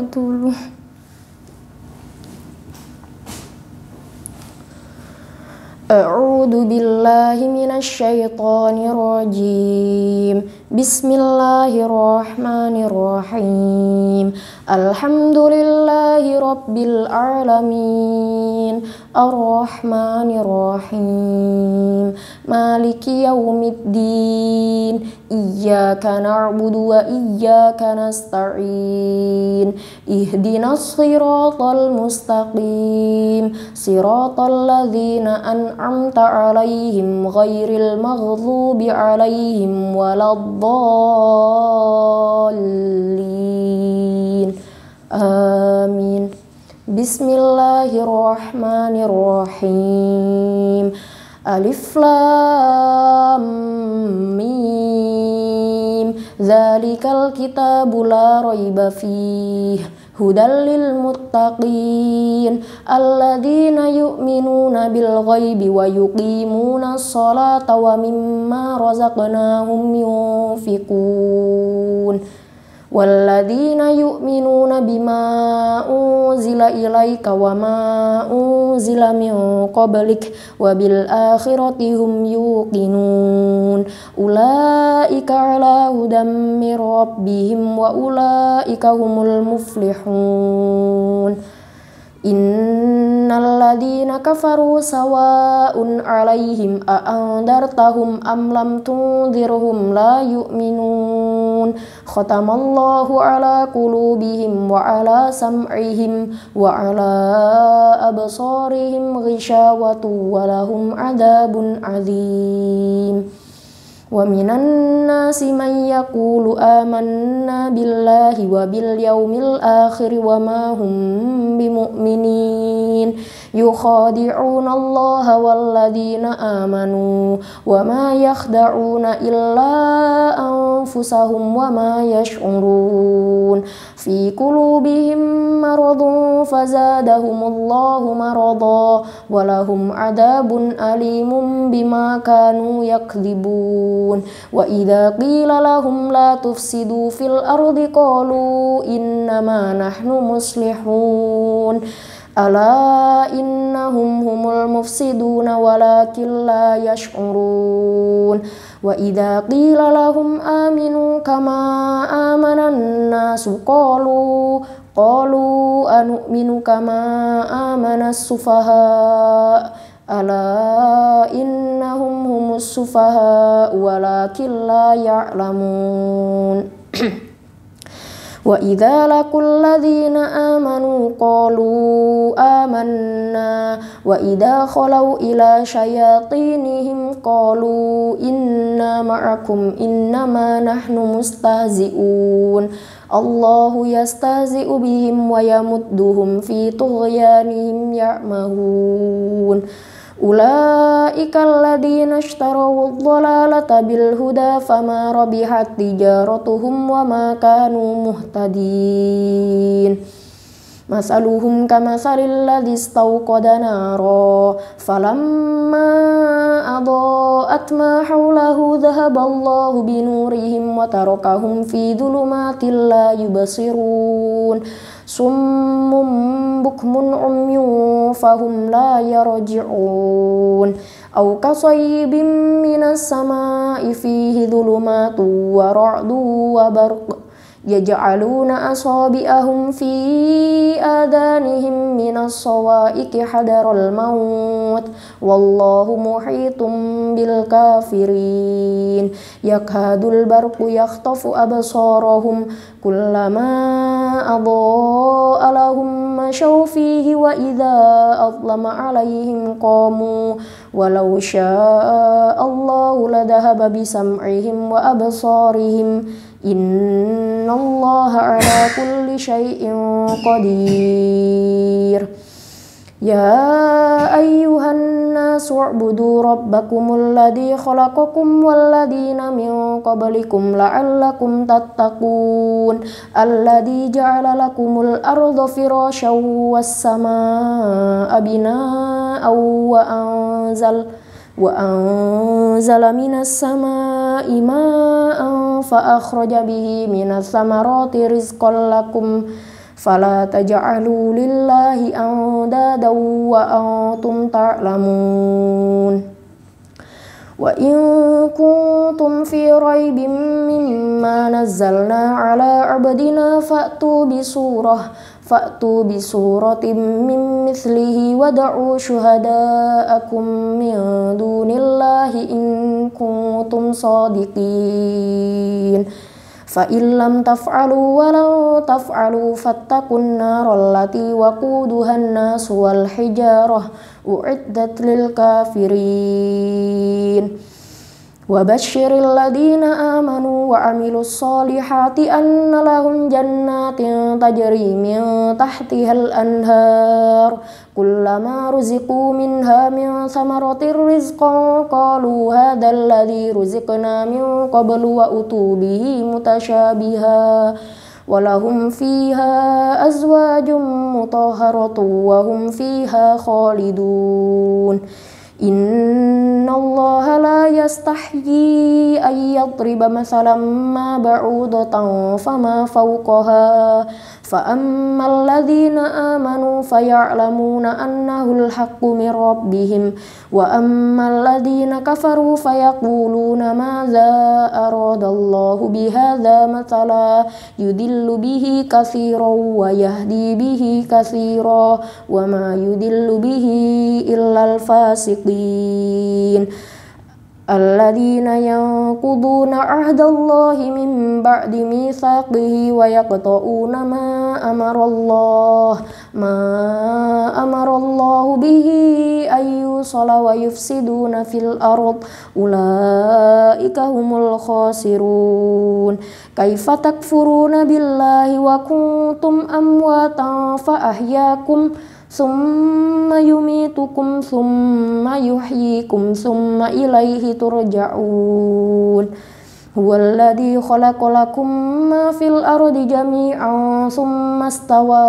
dulu. A'udzu billahi minasy syaithanir rajim. Bismillahirrahmanirrahim. Alhamdulillahi rabbil alamin. Arrahmanirrahim. Maliki yaumiddin. Iyyaka na'budu wa iyyaka nasta'in. Ihdinas siratal mustaqim. Siratal ladzina an'amta 'alaihim ghairil maghdubi 'alaihim waladdallin. Amin. Bismillahirrahmanirrahim. Alif lam mim. Dzalikal kitabu la raiba fihi hudal lil muttaqin alladzina yu'minuna bil ghaibi wa yuqimunas sholata wa mimma razaqnahum yunfiqun walladzina yu'minuna bima unzila ilaika wa ma unzila min qablik wa bil akhirati hum yuqinun ulaika ala hudam mir rabbihim wa ulaika humul muflihun. Innal ladzina kafaru sawa'un 'alaihim a andartahum am lam tunzirhum la yu'minun. Khatamallahu 'ala qulubihim wa 'ala sam'ihim wa 'ala absarihim ghishawatu wa lahum 'adzabun 'adzim. Wa minan nasi man yaqulu amanna billahi wa bil yaumil akhir wa ma hum bimu'minin yukhadi'una allaha walladzina amanu wa ma yakhda'una illa anfusahum wa ma yash'urun fi qulubihim maradun fazadahumullahu marada wa lahum 'adzabun alimun bima kanu yakdzibun. Wa idza qila lahum la tufsidu fil ardi qalu innama nahnu muslihun ala innahum humul mufsiduna walakin la yash'urun. Wa idza qila lahum aminu kama amanan nasu qalu anu'minu kama amanas sufaha ala innahum humus sufaha walakin la ya'lamun. Wa idza laqul ladzina amanu qalu amanna wa idza khalau ila syayatinihim qalu inna ma'akum innama nahnu mustahzi'un. Allahu yastahzi'u bihim wa yamudduhum fi tughyanihim ya'mahun. Ulaika alladzina ishtaraw ad-dhalalata bil huda fama rabihat tijaratuhum wa ma kanu muhtadin. Masaluhum kamasalil ladzi istawqada nara falamma adaa'at ma hawlahu dhahaballahu binurihim wa tarakahum fi dhulumatin la yubsirun. Summum bukmun umyun fahum la yarji'un. Aw kasayyibin minas samaa'i fihi dhulumatun wa ra'dun wa barq yaj'aluna asabi'ahum fi adanihim minas sawa'iqi hadaral maut wallahu muhitum bil kafirin. Yakadul barqu yakhtafu absarahum kullama adaa'a lahum mashaw fihi wa idza adlama 'alaihim qamu walau syaa Allahu ladhahaba bisam'ihim wa absarihim innallaha ala kulli syai'in qadir. Ya ayyuhan nasu u'budu rabbakumul ladzi khalaqakum wal ladzina min qablikum la'allakum tattaqun. Alladzi ja'ala lakumul arda firasyan was samaa'a binaa'an wa anzala minas samaa'i maa'an fa akhraja bihi minas samarati rizqan lakum فلا تجعلوا لله أندادا وأنتم تعلمون وإن كنتم في ريب مما نزلنا على عبدنا فأتوا بسورة من مثله وادعوا شهداءكم من دون الله إن كنتم صادقين فإن لم تفعلوا ولن تفعلوا فاتقوا النار التي وقودها الناس والحجارة أعدت للكافرين وبشر الذين آمنوا وعملوا الصالحات أن لهم جنات تجري من تحتها الأنهار كلما رزقوا منها من ثمرة رزقا قالوا هذا الذي رزقنا من قبل وأتوا به متشابها ولهم فيها أزواج مطهرة وهم فيها خالدون إن الله لا يستحيي أن يضرب مثلا ما بعوضة فما فوقها فأما الذين آمنوا فيعلمون أنه الحق من ربهم وأما الذين كفروا فيقولون ماذا أراد الله بهذا مثلا يضل به كثيرا ويهدي به كثيرا وما يضل به إلا الفاسقين الذين ينقضون عهد الله من بعد ميثاقه ويقطعون ما أمر الله به أن يوصل ويفسدون في الأرض أولئك هم الخاسرون كيف تكفرون بالله وكنتم أمواتا فأحياكم ثم يميتكم ثم يحييكم ثم إليه ترجعون هو الذي خلق لكم ما في الأرض جميعا ثم استوى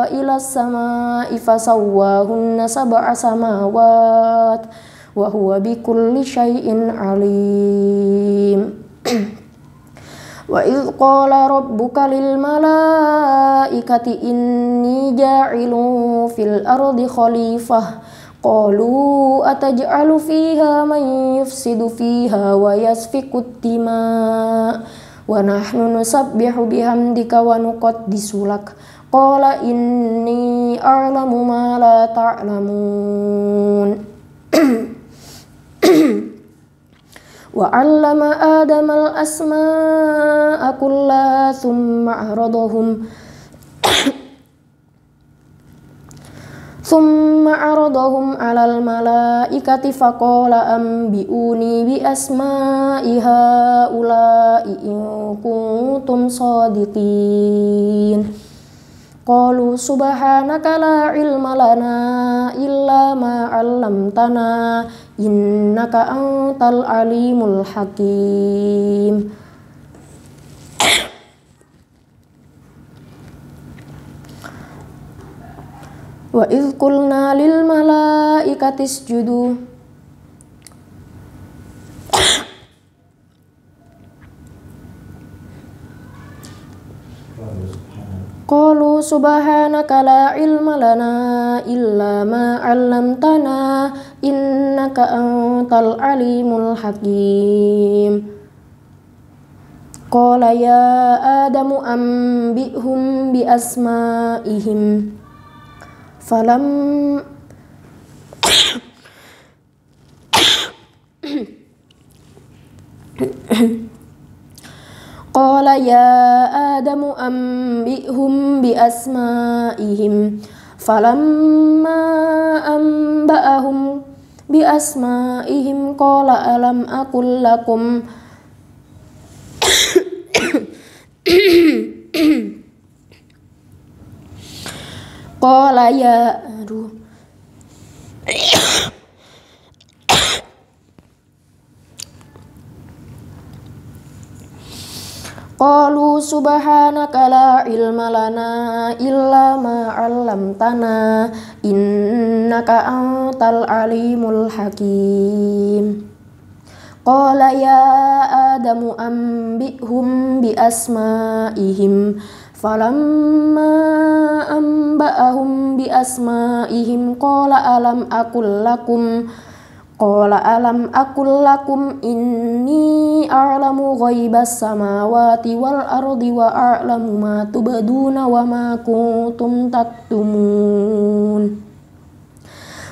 إلى السماء فسواهن 7 سماوات وهو بكل شيء عليم وإذ قال ربك للملائكة إني جاعل في الأرض خليفة قالوا أتجعل فيها من يفسد فيها ويسفك الدماء ونحن نسبح بحمدك ونقدس لك قال إني أعلم ما لا تعلمون وعلم آدم الأسماء كلها ثم عرضهم على الملائكة فقال أنبئوني بأسماء هؤلاء إن كنتم صادقين قالوا سبحانك لا علم لنا إلا ما علمتنا إنك أنت العليم الحكيم وإذ قلنا للملائكة اسجدوا قالوا سبحانك لا علم لنا إلا ما علمتنا إنك أنت العليم الحكيم قال يا آدم أنبئهم بأسمائهم قال يا آدم أنبئهم بأسمائهم فلما أنبأهم بأسمائهم قال ألم أقل لكم قال قالوا سبحانك لا علم لنا إلا ما علمتنا إنك أنت العليم الحكيم قال يا آدم أنبئهم بأسمائهم Falamma amba'ahum bi asma'ihim qala alam aqul lakum inni a'lamu ghaibas samawati wal ardi wa a'lamu ma tubduna wa ma kuntum taktumun.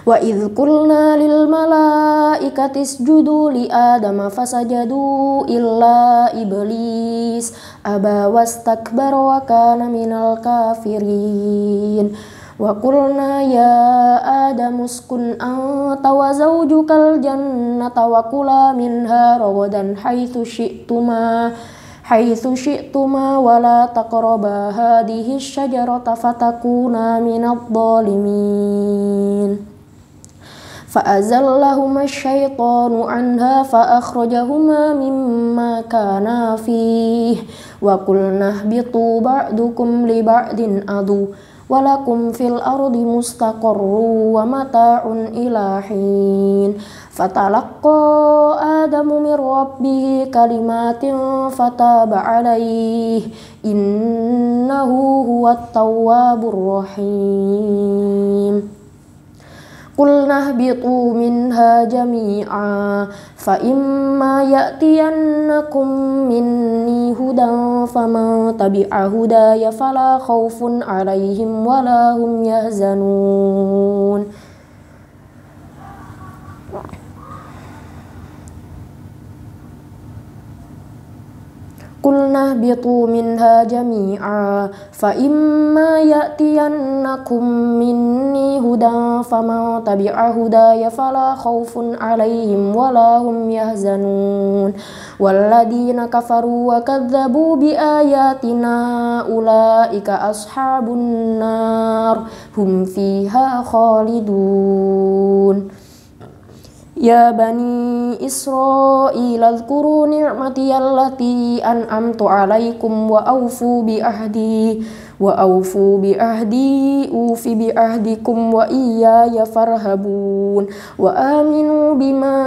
Wa idh qulna lil malaikati isjudu li adama fasajadu illa iblis aba wastakbara wa kana minal kafirin. Wa qulna ya adamu uskun anta wa zawjukal jannata wa kula minha ragadan haitsu syi'tuma wa la taqraba hadhihi syajarata fatakuna minadh dhalimin. فأزلهما الشيطان عنها فأخرجهما مما كانا فيه وقلنا اهبطوا بعضكم لبعض عدو ولكم في الأرض مستقر ومتاع إلى حين فتلقى آدم من ربه كلمات فتاب عليه إنه هو التواب الرحيم. قلنا اهبطوا منها جميعا فإما يأتينكم مني هدى فمن تبع هداي فلا خوف عليهم ولا هم يحزنون. قلنا اهبطوا منها جميعا فإما يأتينكم مني هدى فمن تبع هداي فلا خوف عليهم ولا هم يحزنون. والذين كفروا وكذبوا بآياتنا أولئك أصحاب النار هم فيها خالدون. يا بني إسرائيل اذكروا نعمتي التي أنعمت عليكم وأوفوا بعهدي أوف بعهدكم وإياي فارهبون. وآمنوا بما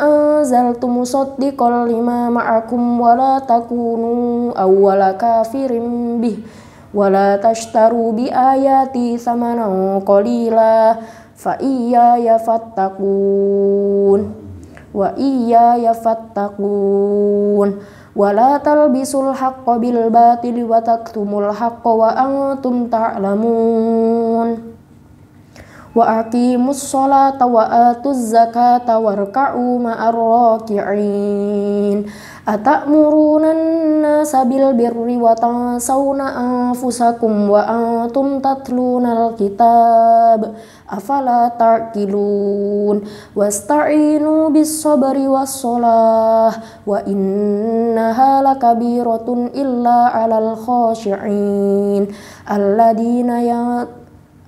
أنزلت مصدقا لما معكم ولا تكونوا أول كافر به ولا تشتروا بآياتي ثمنا قليلا فإياي فاتقون ولا تلبسوا الحق بالباطل وتكتموا الحق وأنتم تعلمون. وأقيموا الصلاة وآتوا الزكاة واركعوا مع الراكعين. أتأمرون الناس بالبر وتنسون أنفسكم وأنتم تتلون الكتاب أفلا تعقلون. واستعينوا بالصبر والصلاة وإنها لكبيرة إلا على الخاشعين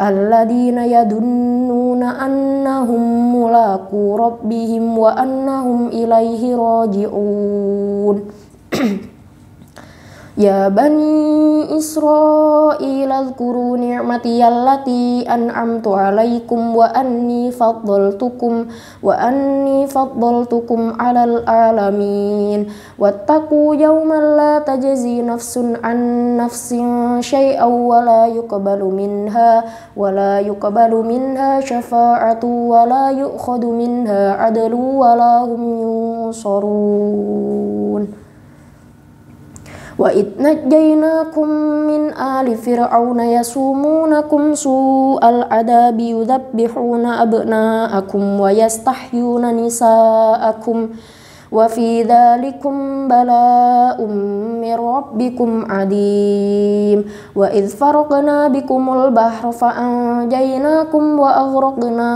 الذين يظنون أنهم ملاقو ربهم وأنهم إليه راجعون. يا بني إسرائيل اذكروا نعمتي التي أنعمت عليكم وأني فضلتكم على العالمين. واتقوا يوما لا تجزي نفس عن نفس شيئا ولا يقبل منها شفاعة ولا يؤخذ منها عدل ولا هم ينصرون. وإذ نجيناكم من آل فرعون يسومونكم سوء العذاب يذبحون أبناءكم ويستحيون نساءكم وفي ذلكم بلاء من ربكم عظيم. وإذ فرقنا بكم البحر فأنجيناكم وأغرقنا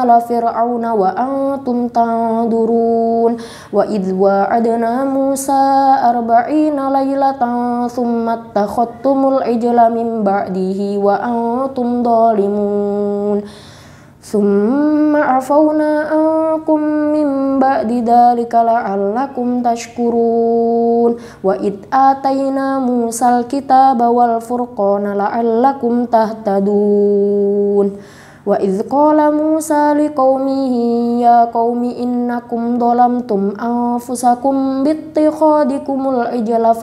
آل فرعون وأنتم تنظرون. وإذ وعدنا موسى 40 ليلة ثم اتخذتم العجل من بعده وأنتم ظالمون. ثم عفونا عنكم من بعد ذلك لعلكم تشكرون. وإذ آتينا موسى الكتاب والفرقان لعلكم تهتدون. وإذ قال موسى لقومه يا قوم إنكم ظلمتم أنفسكم باتخاذكم العجل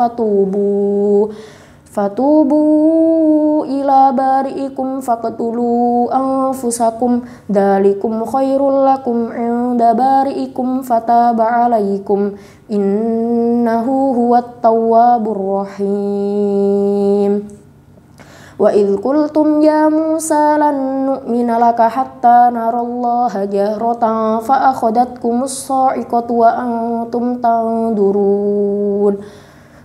fatubu ila bari'ikum faqtulu anfusakum dalikum khairul lakum inda bari'ikum fataba alaikum innahu huwat tawwabur rahim. Wa idh qultum ya Musa lan nu'mina laka hatta narallaha jahratan fa akhadatkumus sa'iqatu wa antum tanzurun.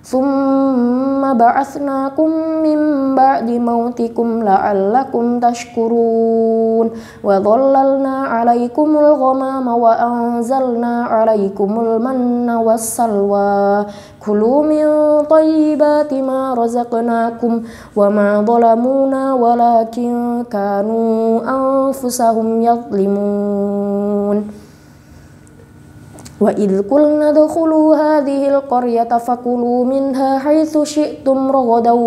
Summa ba'atsnakum min ba'di mautikum la'allakum tashkurun. Wa dhallalna 'alaikumul ghamama wa anzalna 'alaikumul manna wassalwa. Kulu min thayyibati ma razaqnakum wa ma zalamuna walakin kanu anfusahum yadhlimun. Wa idh qulna dkhulu hadhil qaryata fakulu minha haitsu syi'tum ragadan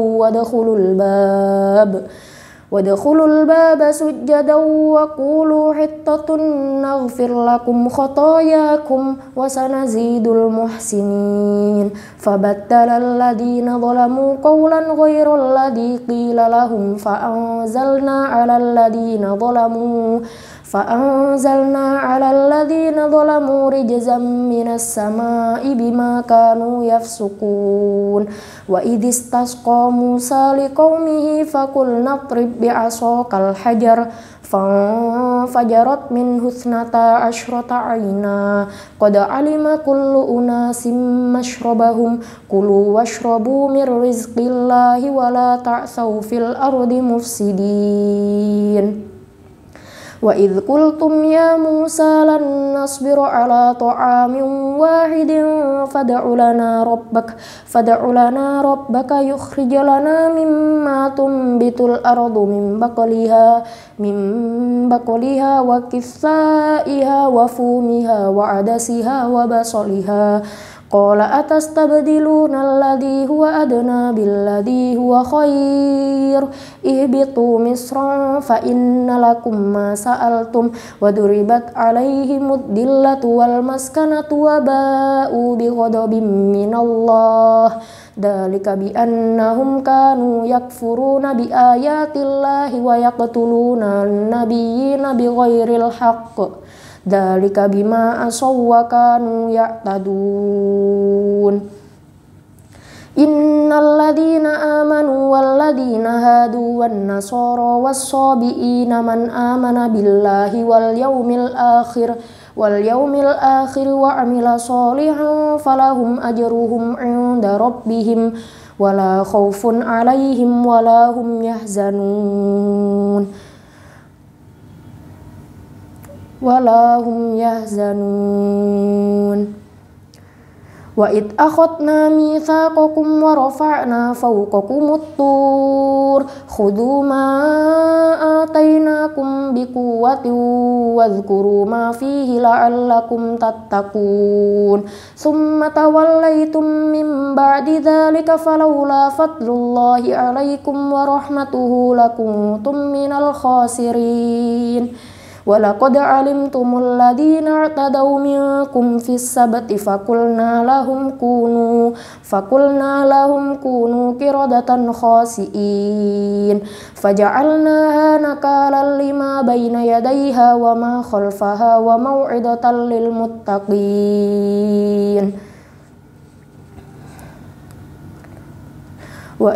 wadkhulul baba sujjadan wa qulu hittatun naghfir lakum khatayakum wa sanazidul muhsinin. Fabaddala alladhina zalamu qawlan ghayra alladhi qila lahum fa'anzalna 'ala alladhina zalamu rijzan minas sama'i bima kanu yafsukun. Wa idh istasqa Musa liqaumihi faqulna idrib bi'asakal hajar fanfajarat minhu ithnata asyrata 'ayna qad 'alima kullu unasim mashrabahum kulu washrabu min rizqillahi wa la ta'tsaw fil ardi mufsidin. Wa idh qultum ya Musa lan nasbiru ala ta'amin wahidin fad'u lana rabbaka yukhrij lana mimma tunbitul ardu min baqliha wa qithaiha wa fumiha wa adasiha wa basaliha. Qala atastabdiluna alladhi huwa adna billadhi huwa khair ihbitu misran fa inna lakum ma sa'altum wa duribat alaihimud dillatu wal maskanatu wa ba'u bi ghadabin minallah dalika bi annahum kanu yakfuruna bi ayatillahi wa yaqtuluna an-nabiyyina bi ghairil haqq dalika bima asaw wa kanu ya'tadun. Innal ladina amanu wal ladina hadu wan nasara was sabiina man amana billahi wal yaumil akhir wa amila sholihan falahum ajruhum 'inda rabbihim wala khaufun 'alaihim wala hum yahzanun. Wa id akhadna mitsaqakum wa rafa'na fawqakumut tur khudhu ma atainakum biquwwatin wadhkuru ma fihi la'allakum tattaqun. Summa tawallaytum min ba'di dzalika falawla fadlullahi 'alaikum wa rahmatuhu lakuntum minal khasirin. Walaqad alimtumul ladina i'tadaw minkum fis sabti fakulna lahum kunu qiradatan khasi'in faja'alnaha nakalan lima baina yadayha wa ma khalfaha wa mau'idatan lil muttaqin. Wa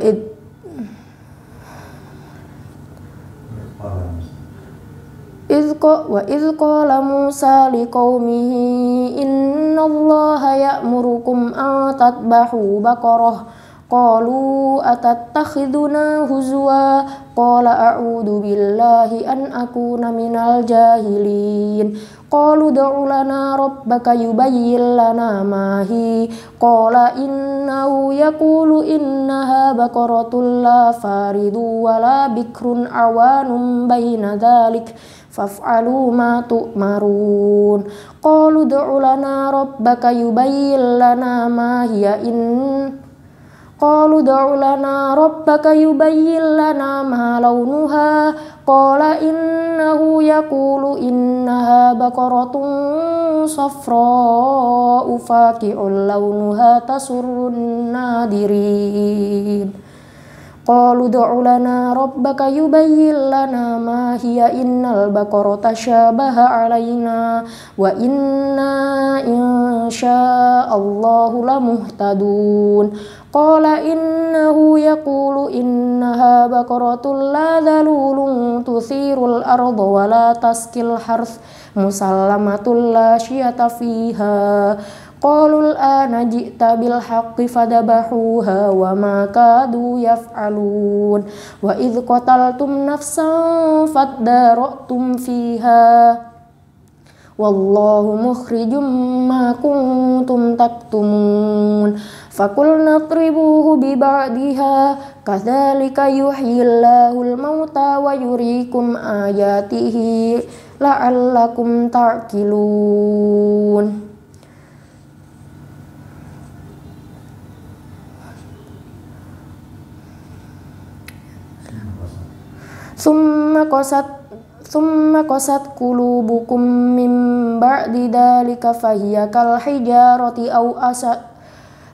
idh qala Musa liqaumihi innallaha ya'murukum an tadbahu baqarah qalu atattakhiduna huzwa qala a'udzu billahi an akuna minal jahilin. Qalu ud'u lana rabbaka yubayyin lana ma hi qala innahu yaqulu innaha baqaratun la faridu wa la bikrun awanun baina dhalik faf'alu ma tu'marun. Qalu ud'u lana rabbaka yubayyin lana ma hiya Qalu ud'u lana rabbaka yubayyin lana ma launuha qala innahu yaqulu innaha baqaratun safra'u faqi'un launuha tasurrun nadirin. qalu ud'u lana rabbaka yubayyin lana ma hiya innal baqarata tashabaha alaina wa inna insya'allahu lamuhtadun. Qala innahu yaqulu innaha baqaratun la dhalulun tuthirul arda wa la taskil harth musallamatul la syiyata fiha. Qalul ana ji'ta bil haqqi fadabahuha wa ma kadu yaf'alun wa idh qataltum nafsan fadara'tum fiha wallahu mukhrijum ma kuntum taktumun. Fakulna tribuhu bi ba'diha kadzalika yuhyillahul mauta wa yuriikum ayatihi la'allakum ta'qilun. Summa qasat qulubukum min ba'di dzalika fahiya kal hijarati aw asad.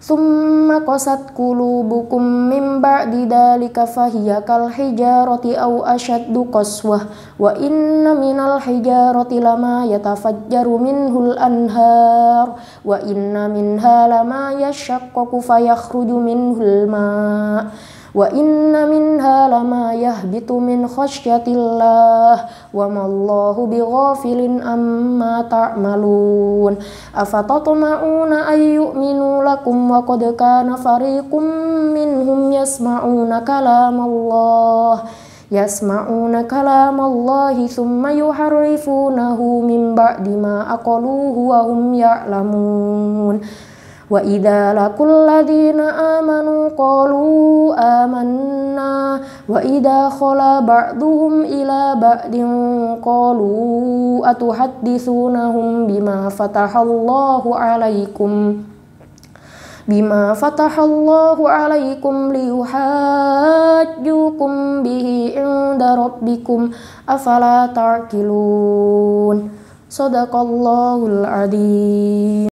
Summa qasat qulubukum min ba'di dzalika fahiya kal hijarati aw ashaddu qaswah wa inna minal hijarati lama yatafajjaru minhul anhar wa inna minha lama yashaqqaqu fayakhruju minhul ma' wa inna minha lama yahbitu min khasyatillah wa mallahu bighafilin amma ta'malun. Afatatma'una ay yu'minu lakum wa qad kana fariqum minhum yasma'una kalamallahi thumma yuharrifunahu min ba'di ma aqaluhu wa hum ya'lamun. Wa idza laqul ladzina amanu qalu amanna wa idza khala ba'duhum ila ba'din qalu atuhadditsunahum bima fatahallahu alaikum liyuhajjukum bihi inda rabbikum afala ta'qilun. Shadaqallahul adzim.